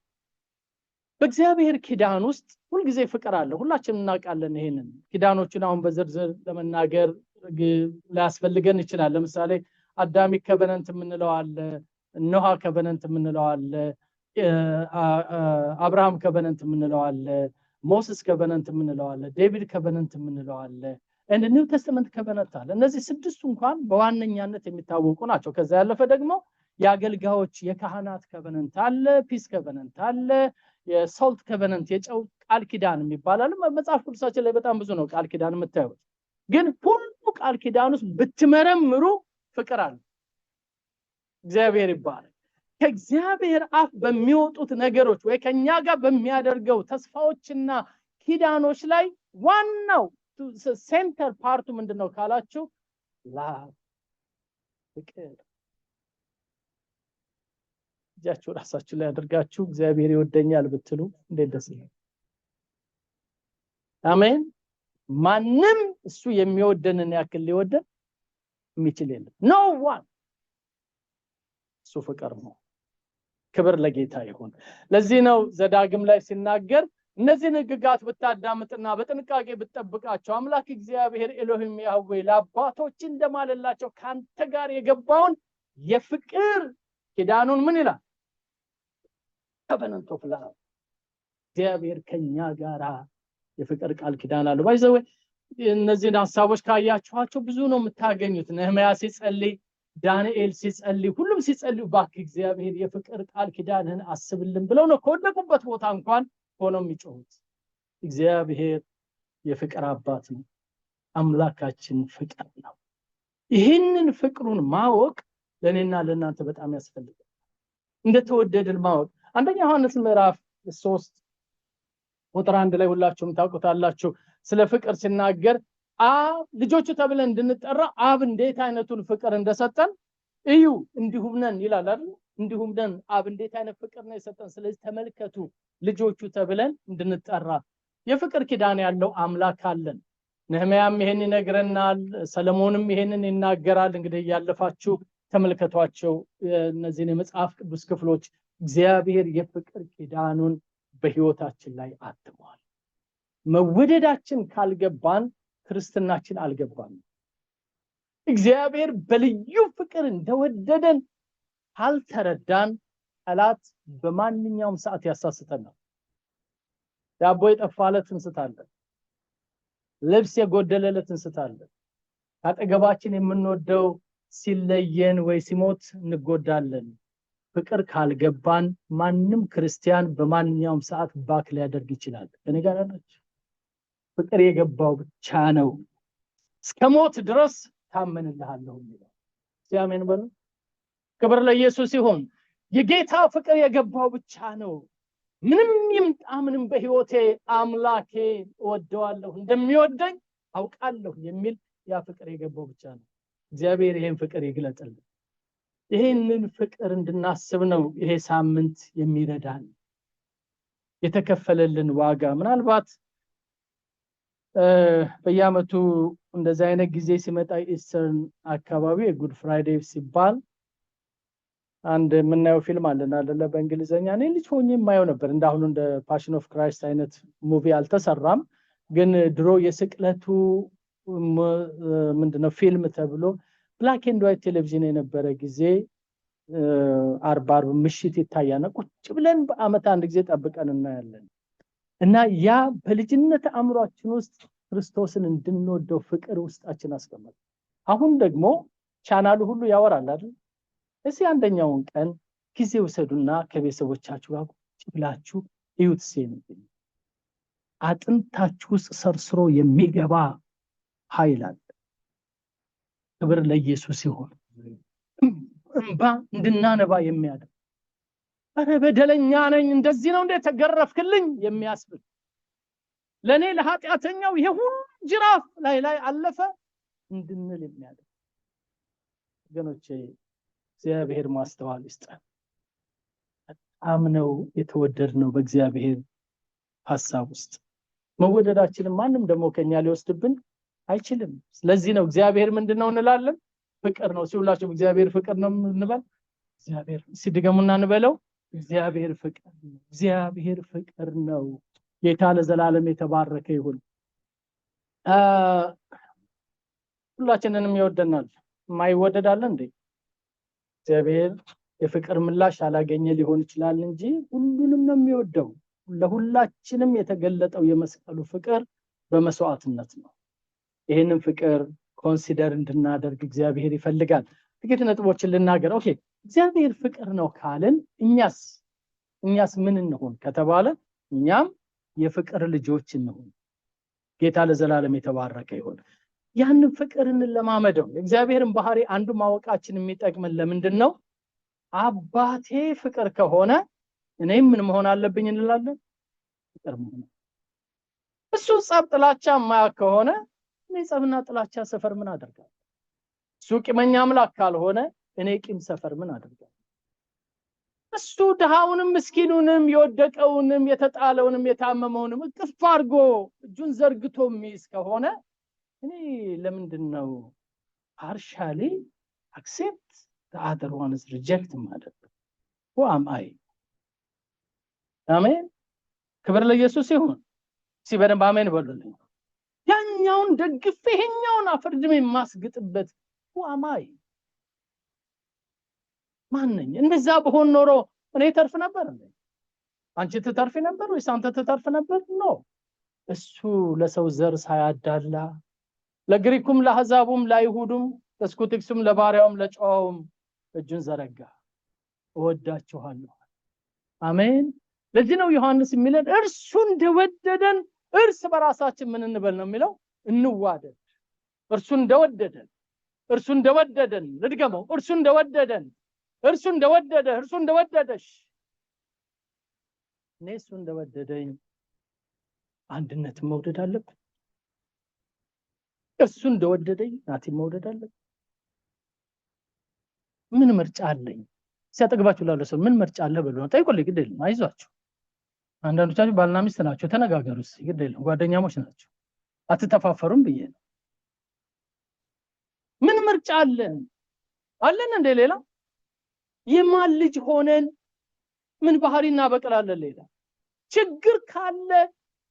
በእግዚአብሔር ኪዳን ውስጥ ሁሉ ጊዜ ፍቅር አለ። ሁላችንም እናውቃለን ይሄንን። ኪዳኖችን አሁን በዝርዝር ለመናገር ሊያስፈልገን ይችላል። ለምሳሌ አዳሚክ ኮቨናንት የምንለው አለ፣ ኖሃ ኮቨናንት የምንለው አለ፣ አብርሃም ኮቨናንት የምንለው አለ፣ ሞሴስ ኮቨናንት የምንለው አለ፣ ዴቪድ ኮቨናንት የምንለው አለ፣ እንደ ኒው ቴስተመንት ኮቨናንት አለ። እነዚህ ስድስቱ እንኳን በዋነኛነት የሚታወቁ ናቸው። ከዛ ያለፈ ደግሞ የአገልጋዮች የካህናት ኮቨናንት አለ፣ ፒስ ኮቨናንት አለ፣ የሶልት ኮቨናንት የጨው ቃል ኪዳን የሚባላል። መጽሐፍ ቅዱሳችን ላይ በጣም ብዙ ነው ቃል ኪዳን የምታዩት። ግን ሁሉ ቃል ኪዳን ውስጥ ብትመረምሩ ፍቅር አለ። እግዚአብሔር ይባረክ። ከእግዚአብሔር አፍ በሚወጡት ነገሮች ወይ ከኛ ጋር በሚያደርገው ተስፋዎችና ኪዳኖች ላይ ዋናው ሴንተር ፓርቱ ምንድነው ካላችሁ ፍቅር። እጃችሁ ራሳችሁ ላይ አድርጋችሁ እግዚአብሔር ይወደኛል ብትሉ እንዴት ደስ ይላል። አሜን። ማንም እሱ የሚወደንን ያክል ሊወደን የሚችል የለም። ኖ ዋን። እሱ ፍቅር ነው። ክብር ለጌታ ይሁን። ለዚህ ነው ዘዳግም ላይ ሲናገር እነዚህን ሕግጋት ብታዳምጥና በጥንቃቄ ብትጠብቃቸው አምላክ እግዚአብሔር ኤሎሂም ያህዌ ለአባቶች እንደማለላቸው ካንተ ጋር የገባውን የፍቅር ኪዳኑን ምን ይላል? ኮቨናንት ኦፍ ላቭ። እግዚአብሔር ከኛ ጋር የፍቅር ቃል ኪዳን አለው። ባይዘው እነዚህን ሐሳቦች ካያችኋቸው ብዙ ነው የምታገኙት። ነህምያ ሲጸልይ፣ ዳንኤል ሲጸልይ፣ ሁሉም ሲጸልዩ እባክህ እግዚአብሔር የፍቅር ቃል ኪዳንህን አስብልን ብለው ነው ከወደቁበት ቦታ እንኳን ሆነው የሚጮሁት። እግዚአብሔር የፍቅር አባት ነው። አምላካችን ፍቅር ነው። ይህንን ፍቅሩን ማወቅ ለኔና ለናንተ በጣም ያስፈልጋል። እንደተወደድን ማወቅ አንደኛ ዮሐንስ ምዕራፍ 3 ቁጥር 1 ላይ ሁላችሁም ታውቁታላችሁ። ስለ ፍቅር ሲናገር ልጆቹ ተብለን እንድንጠራ አብ እንዴት አይነቱን ፍቅር እንደሰጠን እዩ እንዲሁም ነን ይላል አይደል? እንዲሁም ነን። አብ እንዴት አይነት ፍቅር ነው የሰጠን። ስለዚህ ተመልከቱ ልጆቹ ተብለን እንድንጠራ የፍቅር ኪዳን ያለው አምላክ አለን። ነህምያም ይሄን ይነግረናል፣ ሰለሞንም ይሄንን ይናገራል። እንግዲህ ያለፋችሁ ተመልከቷቸው እነዚህን የመጽሐፍ ቅዱስ ክፍሎች። እግዚአብሔር የፍቅር ኪዳኑን በህይወታችን ላይ አትሟል። መወደዳችን ካልገባን ክርስትናችን አልገባም። እግዚአብሔር በልዩ ፍቅር እንደወደደን ካልተረዳን ጠላት በማንኛውም ሰዓት ያሳስተናል። ዳቦ የጠፋለት እንስታለን፣ ልብስ የጎደለለት እንስታለን። ካጠገባችን የምንወደው ሲለየን ወይ ሲሞት እንጎዳለን። ፍቅር ካልገባን ማንም ክርስቲያን በማንኛውም ሰዓት ባክ ሊያደርግ ይችላል። እኔ ጋር ናችሁ። ፍቅር የገባው ብቻ ነው እስከ ሞት ድረስ ታመንልሃለሁ የሚለው። አሜን በሉ። ክብር ለኢየሱስ ይሁን። የጌታ ፍቅር የገባው ብቻ ነው ምንም ይምጣ ምንም በህይወቴ አምላኬ እወደዋለሁ እንደሚወደኝ አውቃለሁ የሚል ያ ፍቅር የገባው ብቻ ነው። እግዚአብሔር ይሄን ፍቅር ይግለጥልን። ይሄንን ፍቅር እንድናስብ ነው ይሄ ሳምንት የሚረዳን። የተከፈለልን ዋጋ ምናልባት በየዓመቱ እንደዚህ አይነት ጊዜ ሲመጣ ኢስተርን አካባቢ የጉድ ፍራይዴይ ሲባል አንድ የምናየው ፊልም አለና አይደለ በእንግሊዘኛ እኔ ልጅ ሆኜ የማየው ነበር። እንዳሁኑ እንደ ፓሽን ኦፍ ክራይስት አይነት ሙቪ አልተሰራም፣ ግን ድሮ የስቅለቱ ምንድነው ፊልም ተብሎ ብላክ ኤንድ ዋይት ቴሌቪዥን የነበረ ጊዜ አርብ ምሽት ይታያና ቁጭ ብለን በአመት አንድ ጊዜ ጠብቀን እናያለን። እና ያ በልጅነት አእምሯችን ውስጥ ክርስቶስን እንድንወደው ፍቅር ውስጣችን አስቀመጠ። አሁን ደግሞ ቻናሉ ሁሉ ያወራል አይደል? እዚህ አንደኛውን ቀን ጊዜ ወሰዱና ከቤተሰቦቻችሁ ጋር ቁጭ ብላችሁ እዩት። ሲል አጥንታችሁ ውስጥ ሰርስሮ የሚገባ ኃይል አለ። ክብር ለኢየሱስ ይሁን። እንባ እንድናነባ የሚያደርግ አረ በደለኛ ነኝ እንደዚህ ነው እንደ ተገረፍክልኝ የሚያስብል ለኔ ለኃጢአተኛው ይሄ ሁሉ ጅራፍ ላይ አለፈ እንድንል የሚያደርግ ወገኖቼ እግዚአብሔር ማስተዋል ይስጠን። በጣም ነው የተወደድነው በእግዚአብሔር ሐሳብ ውስጥ። መወደዳችንን ማንም ደግሞ ከኛ ሊወስድብን አይችልም። ስለዚህ ነው እግዚአብሔር ምንድነው እንላለን? ፍቅር ነው። ሲውላችሁ እግዚአብሔር ፍቅር ነው እንበል። እግዚአብሔር ሲድገሙና እንበለው እግዚአብሔር ፍቅር ነው። እግዚአብሔር ፍቅር ነው። ጌታ ለዘላለም የተባረከ ይሁን። ሁላችንንም ይወደናል። ማይወደድ አለ እንዴ? እግዚአብሔር የፍቅር ምላሽ አላገኘ ሊሆን ይችላል እንጂ ሁሉንም ነው የሚወደው። ለሁላችንም የተገለጠው የመስቀሉ ፍቅር በመስዋዕትነት ነው። ይሄንን ፍቅር ኮንሲደር እንድናደርግ እግዚአብሔር ይፈልጋል። ጥቂት ነጥቦችን ልናገር። ኦኬ እግዚአብሔር ፍቅር ነው ካልን እኛስ ምን እንሆን ከተባለ እኛም የፍቅር ልጆች እንሆን። ጌታ ለዘላለም የተባረከ ይሁን። ያንን ፍቅር እንለማመደው። እግዚአብሔርን ባህሪ አንዱ ማወቃችን የሚጠቅመን ለምንድነው? አባቴ ፍቅር ከሆነ እኔም ምን መሆን አለብኝ እንላለን? ፍቅር መሆን። እሱ ጸብ ጥላቻ ማያ ከሆነ እኔ ጸብና ጥላቻ ሰፈር ምን አደርጋለሁ? እሱ ቂመኛ አምላክ ካልሆነ እኔ ቂም ሰፈር ምን አደርጋለሁ? እሱ ድሃውንም ምስኪኑንም የወደቀውንም የተጣለውንም የታመመውንም እቅፍ አድርጎ እጁን ዘርግቶ የሚይዝ ከሆነ እኔ ለምንድነው partially accept the other one is reject ማለት? who am I? አሜን። ክብር ለኢየሱስ ይሁን። ሲበደም አሜን በሉልኝ። ያኛውን ደግፍ ይሄኛውን አፍርድም የማስግጥበት who am I? ማንነኝ? እንደዛ በሆን ኖሮ እኔ ተርፍ ነበር እንዴ? አንቺ ትተርፊ ነበር ወይስ አንተ ትተርፍ ነበር? ነው እሱ ለሰው ዘር ሳያዳላ ለግሪኩም ለአሕዛቡም ለይሁዱም ለስኩቲክሱም ለባሪያውም ለጨዋውም እጁን ዘረጋ። እወዳችኋለሁ። አሜን። ለዚህ ነው ዮሐንስ የሚለን እርሱ እንደወደደን እርስ በራሳችን ምን እንበል ነው የሚለው? እንዋደድ። እርሱ እንደወደደን ልድገመው። እርሱ እንደወደደሽ እኔ እሱ እንደወደደኝ አንድነት መውደድ አለብን። እሱ እንደወደደኝ ናቲ መውደድ አለብን። ምን ምርጫ አለኝ? ሲያጠግባችሁ ላለው ሰው ምን ምርጫ አለ ብሎ ነው ጠይቁልኝ። ግድ የለም አይዟችሁ። አንዳንዶቻችሁ ባልና ሚስት ናችሁ፣ ተነጋገሩ። ግድ የለም ጓደኛሞች ናችሁ፣ አትተፋፈሩም ብዬ ነው። ምን ምርጫ አለን እንደ ሌላ የማን ልጅ ሆነን ምን ባህሪና በቀላለን? ሌላ ችግር ካለ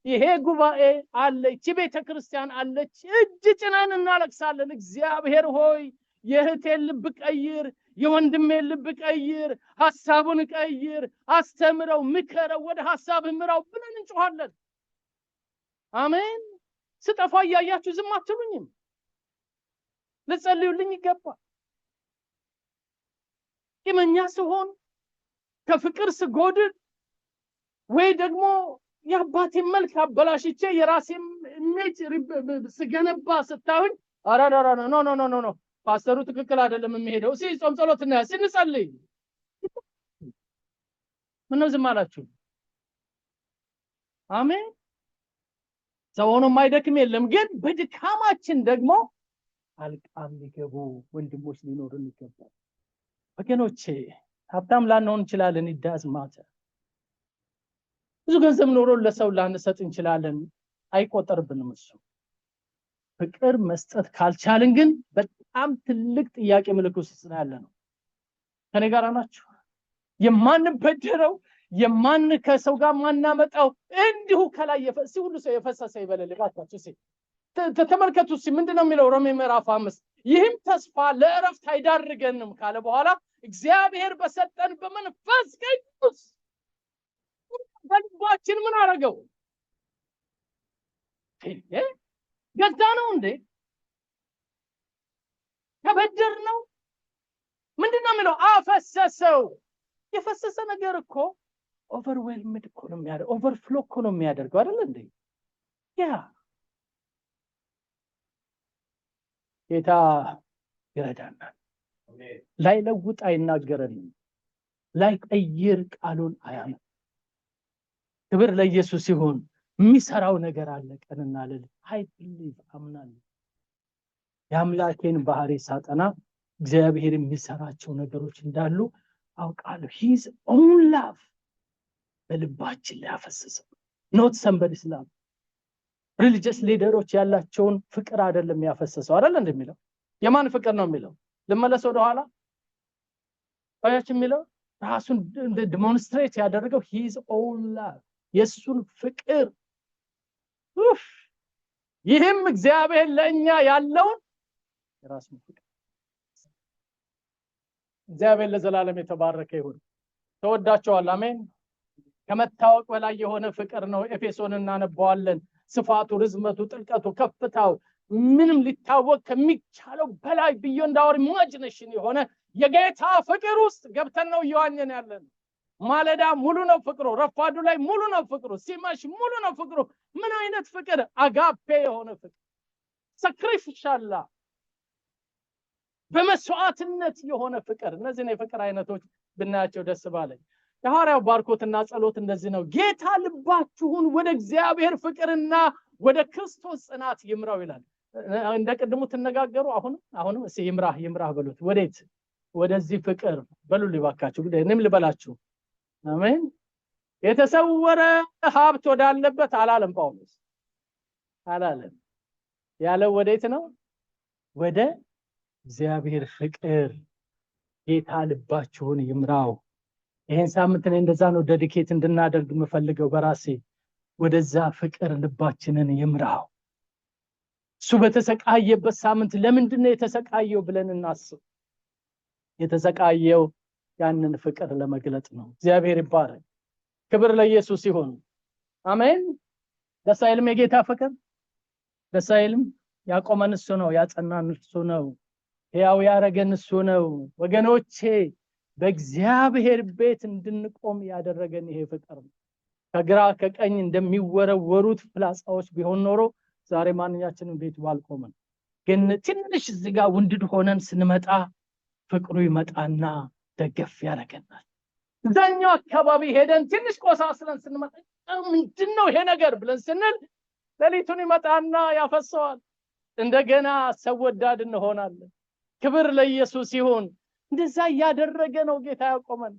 ይሄ ጉባኤ አለች፣ ቤተክርስቲያን አለች፣ እጅ ጭነን እናለቅሳለን። እግዚአብሔር ሆይ የእህቴን ልብ ቀይር፣ የወንድሜን ልብ ቀይር፣ ሐሳቡን ቀይር፣ አስተምረው፣ ምከረው፣ ወደ ሐሳብ ምራው ብለን እንጮሃለን። አሜን። ስጠፋ ያያችሁ ዝም አትሉኝም። ልጸልዩልኝ ይገባል። ቂመኛ ስሆን ከፍቅር ስጎድል ወይ ደግሞ የአባቴን መልክ አበላሽቼ የራሴን ኢሜጅ ስገነባ ስታዩኝ አራራራ ኖ ፓስተሩ ትክክል አይደለም የሚሄደው ጾም ጸሎትና ስንጸልይ ምነው ዝም አላችሁ? አሜን። ሰው ሆኖ የማይደክም የለም። ግን በድካማችን ደግሞ አልቃም ሊገቡ ወንድሞች ሊኖሩን ይገባል። ወገኖቼ ሀብታም ላንሆን እንችላለን። ይዳዝማተ ብዙ ገንዘብ ኖሮን ለሰው ላንሰጥ እንችላለን። አይቆጠርብንም እሱ። ፍቅር መስጠት ካልቻልን ግን በጣም ትልቅ ጥያቄ ምልክት ውስጥ ያለነው። ከኔ ጋር ናችሁ? የማንበደረው ከሰው ጋር ማናመጣው እንዲሁ ከላይ ሁሉ ሰው የፈሰሰ ይበለልባታችሁ። ተመልከቱ ምንድነው የሚለው ሮሜ ምዕራፍ 5 ይህም ተስፋ ለእረፍት አይዳርገንም ካለ በኋላ እግዚአብሔር በሰጠን በመንፈስ ቅዱስ በልባችን ምን አረገው? ገዛ ነው እንዴ? ተበደር ነው? ምንድነው የሚለው? አፈሰሰው። የፈሰሰ ነገር እኮ ኦቨርዌልምድ እኮ ነው የሚያደርገው። ኦቨርፍሎ እኮ ነው የሚያደርገው አይደል እንዴ? ያ ጌታ ይረዳናል። ላይ ለውጥ አይናገረንም። ላይ ቀይር ቃሉን አያም። ክብር ለኢየሱስ ይሁን። የሚሰራው ነገር አለ ቀንና ሌሊት። አይ ቢሊቭ አምናለሁ። የአምላኬን ባህሪ ሳጠና እግዚአብሔር የሚሰራቸው ነገሮች እንዳሉ አውቃለሁ። ሂዝ ኦን ላቭ በልባችን ላይ ያፈሰሰው ኖት ሰምበዲስ ላቭ። ሪሊጂየስ ሊደሮች ያላቸውን ፍቅር አይደለም ያፈሰሰው አይደል እንደሚለው። የማን ፍቅር ነው የሚለው? ልመለስ ወደ ኋላ የሚለው ራሱን ዲሞንስትሬት ያደረገው ሂዝ ኦን ላቭ የሱን ፍቅር። ይህም እግዚአብሔር ለኛ ያለውን የራሱን ፍቅር። እግዚአብሔር ለዘላለም የተባረከ ይሁን። ተወዳቸዋል። አሜን። ከመታወቅ በላይ የሆነ ፍቅር ነው። ኤፌሶንን እናነባዋለን። ስፋቱ፣ ርዝመቱ፣ ጥልቀቱ፣ ከፍታው ምንም ሊታወቅ ከሚቻለው በላይ ቢዮንድ አወር ኢማጂኔሽን የሆነ የጌታ ፍቅር ውስጥ ገብተን ነው እየዋኘን ያለን። ማለዳ ሙሉ ነው ፍቅሩ፣ ረፋዱ ላይ ሙሉ ነው ፍቅሩ፣ ሲመሽ ሙሉ ነው ፍቅሩ። ምን አይነት ፍቅር! አጋፔ የሆነ ፍቅር፣ ሳክሪፊሻል በመስዋዕትነት የሆነ ፍቅር። እነዚህን የፍቅር አይነቶች ብናያቸው ደስ ባለኝ። የሐዋርያው ባርኮትና ጸሎት እንደዚህ ነው። ጌታ ልባችሁን ወደ እግዚአብሔር ፍቅርና ወደ ክርስቶስ ጽናት ይምራው ይላል። እንደቀድሙ ተነጋገሩ። አሁንም እስኪ ይምራህ በሉት። ወዴት? ወደዚህ ፍቅር በሉ ሊባካችሁ። እኔም ልበላችሁ። አሜን። የተሰወረ ሀብት ወዳለበት አላለም ጳውሎስ፣ አላለም። ያለው ወዴት ነው? ወደ እግዚአብሔር ፍቅር። ጌታ ልባችሁን ይምራው። ይሄን ሳምንት እኔ እንደዛ ነው ዴዲኬት እንድናደርግ የምፈልገው በራሴ። ወደዛ ፍቅር ልባችንን ይምራው። እሱ በተሰቃየበት ሳምንት ለምንድን ነው የተሰቃየው ብለን እናስብ። የተሰቃየው ያንን ፍቅር ለመግለጥ ነው። እግዚአብሔር ይባረክ። ክብር ለኢየሱስ ይሁን። አሜን። ደስ አይልም? የጌታ ፍቅር ደስ አይልም? ያቆመን እሱ ነው፣ ያጸናን እሱ ነው፣ ሕያው ያረገን እሱ ነው። ወገኖቼ በእግዚአብሔር ቤት እንድንቆም ያደረገን ይሄ ፍቅር ነው። ከግራ ከቀኝ እንደሚወረወሩት ፍላጻዎች ቢሆን ኖሮ ዛሬ ማንኛችንም ቤት ባልቆመን። ግን ትንሽ እዚህ ጋር ውንድድ ሆነን ስንመጣ ፍቅሩ ይመጣና ደገፍ ያደርገናል። እዛኛው አካባቢ ሄደን ትንሽ ቆሳስለን ስንመጣ ምንድነው ይሄ ነገር ብለን ስንል ሌሊቱን ይመጣና ያፈሰዋል። እንደገና ሰው ወዳድ እንሆናለን። ክብር ለኢየሱስ ይሁን። እንደዛ ያደረገ ነው ጌታ ያቆመን።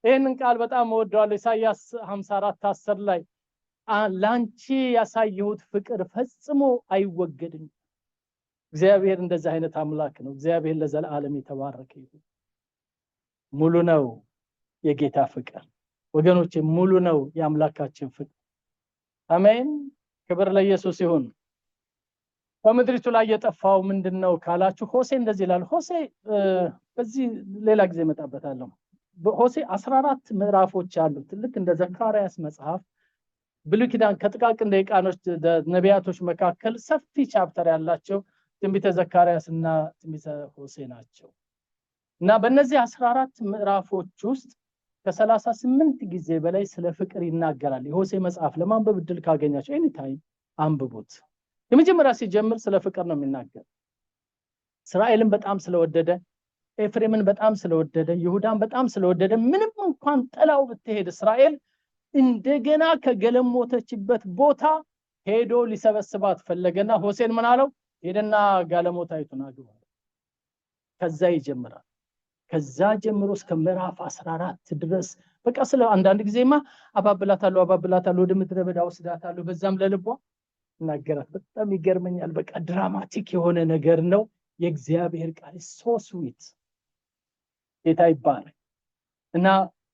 ይሄንን ቃል በጣም ወደዋለሁ። ኢሳይያስ 54:10 ላይ ላንቺ ያሳየሁት ፍቅር ፈጽሞ አይወገድም። እግዚአብሔር እንደዛ አይነት አምላክ ነው። እግዚአብሔር ለዘላለም የተባረከ ይሁን። ሙሉ ነው የጌታ ፍቅር ወገኖቼ፣ ሙሉ ነው የአምላካችን ፍቅር። አሜን። ክብር ለኢየሱስ ይሁን። በምድሪቱ ላይ የጠፋው ምንድነው ካላችሁ ሆሴ እንደዚህ ይላል። ሆሴ በዚህ ሌላ ጊዜ መጣበታለሁ። በሆሴ 14 ምዕራፎች አሉት። ልክ እንደ ዘካርያስ መጽሐፍ ብሉይ ኪዳን ከጥቃቅን ደቂቃኖች ነቢያቶች መካከል ሰፊ ቻፕተር ያላቸው ትንቢተ ዘካርያስ እና ትንቢተ ሆሴ ናቸው። እና በእነዚህ 14 ምዕራፎች ውስጥ ከ38 ጊዜ በላይ ስለ ፍቅር ይናገራል። የሆሴ መጽሐፍ ለማንበብ እድል ካገኛችሁ ኤኒ ታይም አንብቡት። የመጀመሪያ ሲጀምር ስለ ፍቅር ነው የሚናገር። እስራኤልን በጣም ስለወደደ፣ ኤፍሬምን በጣም ስለወደደ፣ ይሁዳን በጣም ስለወደደ ምንም እንኳን ጥላው ብትሄድ እስራኤል እንደገና ከገለሞተችበት ቦታ ሄዶ ሊሰበስባት ፈለገና ሆሴን ምን አለው? ሄደና ጋለሞታይቱን አግባ። ከዛ ይጀምራል። ከዛ ጀምሮ እስከ ምዕራፍ 14 ድረስ በቃ ስለ አንዳንድ ጊዜማ አባብላታለሁ ወደ ምድረ በዳ ወስዳታለሁ በዛም ለልቧ እናገራት። በጣም ይገርመኛል። በቃ ድራማቲክ የሆነ ነገር ነው። የእግዚአብሔር ቃል ሶ ስዊት ጌታ ይባረክ። እና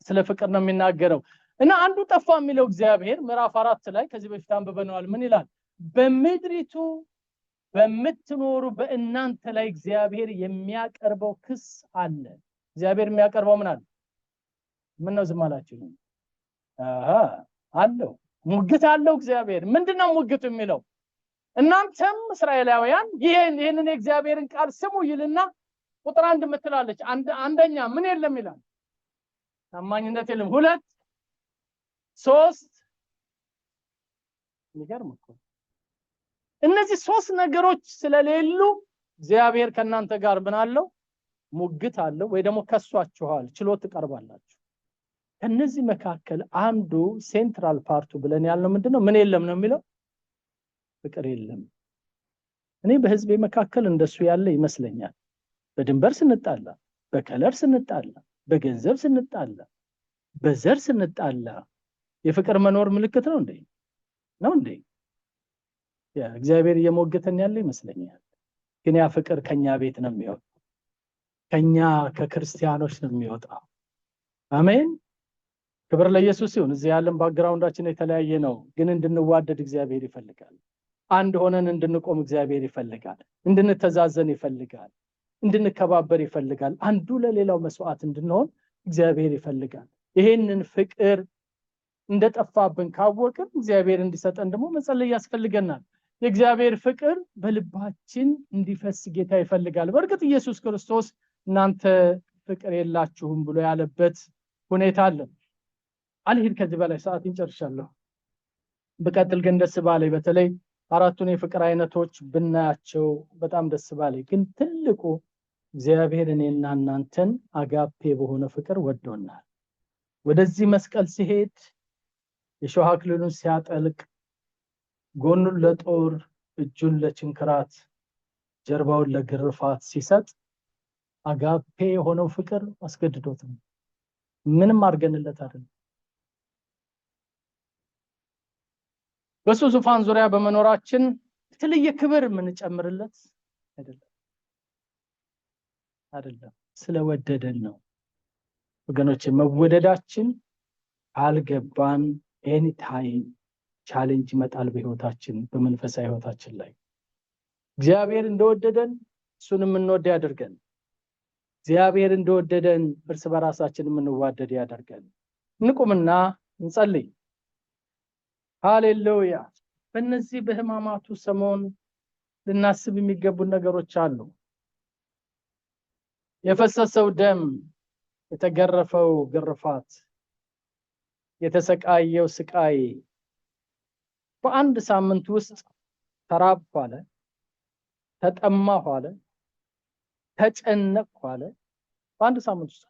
ስለ ፍቅር ነው የሚናገረው። እና አንዱ ጠፋ የሚለው እግዚአብሔር ምዕራፍ 4 ላይ ከዚህ በፊት አንብበነዋል። ምን ይላል? በምድሪቱ በምትኖሩ በእናንተ ላይ እግዚአብሔር የሚያቀርበው ክስ አለ። እግዚአብሔር የሚያቀርበው ምን አለ? ምን ነው ዝም አላችሁ? አለው ሙግት አለው እግዚአብሔር። ምንድነው ሙግቱ የሚለው? እናንተም እስራኤላውያን ይሄንን የእግዚአብሔርን ቃል ስሙ ይልና ቁጥር 1 ምትላለች። አንደኛ ምን የለም ይላል? ታማኝነት የለም። 2 3 ይገርም እኮ እነዚህ 3 ነገሮች ስለሌሉ እግዚአብሔር ከናንተ ጋር ምን አለው? ሙግት አለው ወይ ደግሞ ከሷችኋል፣ ችሎት ትቀርባላችሁ። ከነዚህ መካከል አንዱ ሴንትራል ፓርቱ ብለን ያልነው ምንድነው? ምን የለም ነው የሚለው? ፍቅር የለም። እኔ በህዝቤ መካከል እንደሱ ያለ ይመስለኛል። በድንበር ስንጣላ፣ በከለር ስንጣላ፣ በገንዘብ ስንጣላ፣ በዘር ስንጣላ የፍቅር መኖር ምልክት ነው እንዴ? ነው እንዴ? እግዚአብሔር እየሞገተን ያለ ይመስለኛል። ግን ያ ፍቅር ከኛ ቤት ነው የሚወጣው፣ ከኛ ከክርስቲያኖች ነው የሚወጣው። አሜን። ክብር ለኢየሱስ ይሁን። እዚህ ያለን ባክግራውንዳችን የተለያየ ነው፣ ግን እንድንዋደድ እግዚአብሔር ይፈልጋል። አንድ ሆነን እንድንቆም እግዚአብሔር ይፈልጋል። እንድንተዛዘን ይፈልጋል። እንድንከባበር ይፈልጋል። አንዱ ለሌላው መስዋዕት እንድንሆን እግዚአብሔር ይፈልጋል። ይሄንን ፍቅር እንደጠፋብን ካወቅን እግዚአብሔር እንዲሰጠን ደግሞ መጸለይ ያስፈልገናል። የእግዚአብሔር ፍቅር በልባችን እንዲፈስ ጌታ ይፈልጋል። በእርግጥ ኢየሱስ ክርስቶስ እናንተ ፍቅር የላችሁም ብሎ ያለበት ሁኔታ አለ። አልሄድ ከዚህ በላይ ሰዓት እንጨርሻለሁ። በቀጥል ግን ደስ ባለኝ በተለይ 4ቱን የፍቅር አይነቶች ብናያቸው በጣም ደስ ባለኝ። ግን ትልቁ እግዚአብሔር እኔና እናንተን አጋፔ በሆነ ፍቅር ወዶናል። ወደዚህ መስቀል ሲሄድ የሾህ አክሊሉን ሲያጠልቅ ጎኑን ለጦር እጁን ለችንክራት ጀርባውን ለግርፋት ሲሰጥ አጋፔ የሆነው ፍቅር አስገድዶት ነው። ምንም አድርገንለት አይደለም። በሱ ዙፋን ዙሪያ በመኖራችን የተለየ ክብር የምንጨምርለት አይደለም፣ ስለወደደን ነው። ወገኖች መወደዳችን አልገባን ኤኒ ታይም ቻሌንጅ ይመጣል በህይወታችን፣ በመንፈሳዊ ህይወታችን ላይ። እግዚአብሔር እንደወደደን እሱንም እንወድ ያደርገን። እግዚአብሔር እንደወደደን እርስ በራሳችን እንዋደድ ያደርገን። እንቁምና እንጸልይ። ሃሌሉያ። በእነዚህ በህማማቱ ሰሞን ልናስብ የሚገቡን ነገሮች አሉ። የፈሰሰው ደም፣ የተገረፈው ግርፋት፣ የተሰቃየው ስቃይ በአንድ ሳምንት ውስጥ ተራብኩ አለ፣ ተጠማሁ አለ፣ ተጨነቅኩ አለ። በአንድ ሳምንት ውስጥ